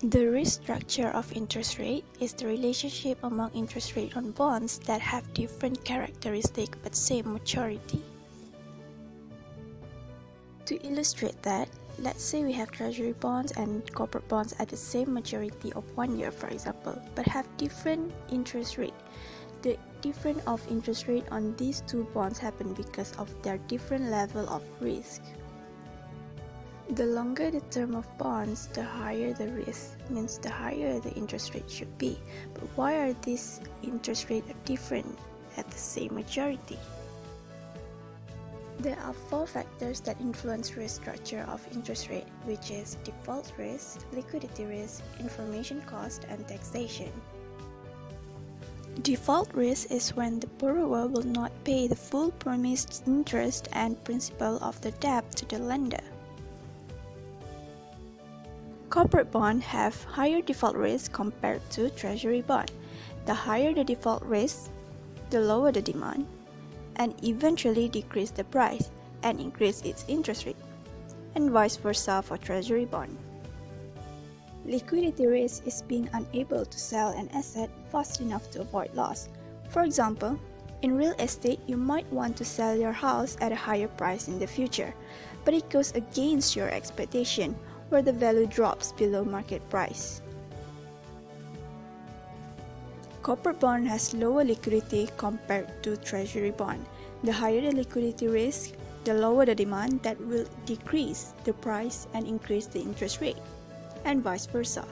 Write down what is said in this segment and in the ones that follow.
The risk structure of interest rate is the relationship among interest rate on bonds that have different characteristics but same maturity. To illustrate that, let's say we have treasury bonds and corporate bonds at the same maturity of 1 year, for example, but have different interest rate. The difference of interest rate on these two bonds happen because of their different level of risk. The longer the term of bonds, the higher the risk, means the higher the interest rate should be. But why are these interest rates different at the same maturity? There are 4 factors that influence risk structure of interest rate, which is default risk, liquidity risk, information cost, and taxation. Default risk is when the borrower will not pay the full promised interest and principal of the debt to the lender. Corporate bonds have higher default risk compared to treasury bond. The higher the default risk, the lower the demand, and eventually decrease the price and increase its interest rate, and vice versa for treasury bond. Liquidity risk is being unable to sell an asset fast enough to avoid loss. For example, in real estate, you might want to sell your house at a higher price in the future, but it goes against your expectation, where the value drops below market price. Corporate bond has lower liquidity compared to treasury bond. The higher the liquidity risk, the lower the demand that will decrease the price and increase the interest rate, and vice versa.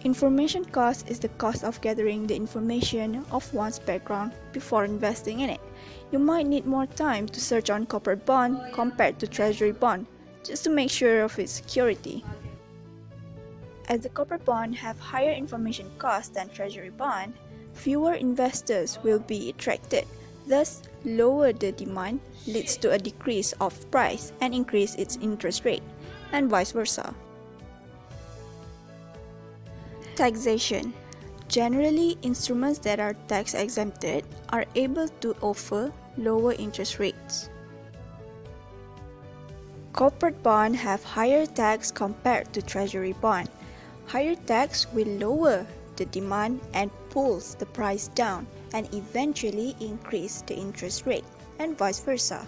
Information cost is the cost of gathering the information of one's background before investing in it. You might need more time to search on corporate bond compared to treasury bond, just to make sure of its security. As the corporate bond have higher information cost than treasury bond, fewer investors will be attracted. Thus, lower the demand leads to a decrease of price and increase its interest rate, and vice versa. Taxation. Generally, instruments that are tax exempted are able to offer lower interest rates. Corporate bonds have higher tax compared to treasury bond. Higher tax will lower the demand and pulls the price down and eventually increase the interest rate, and vice versa.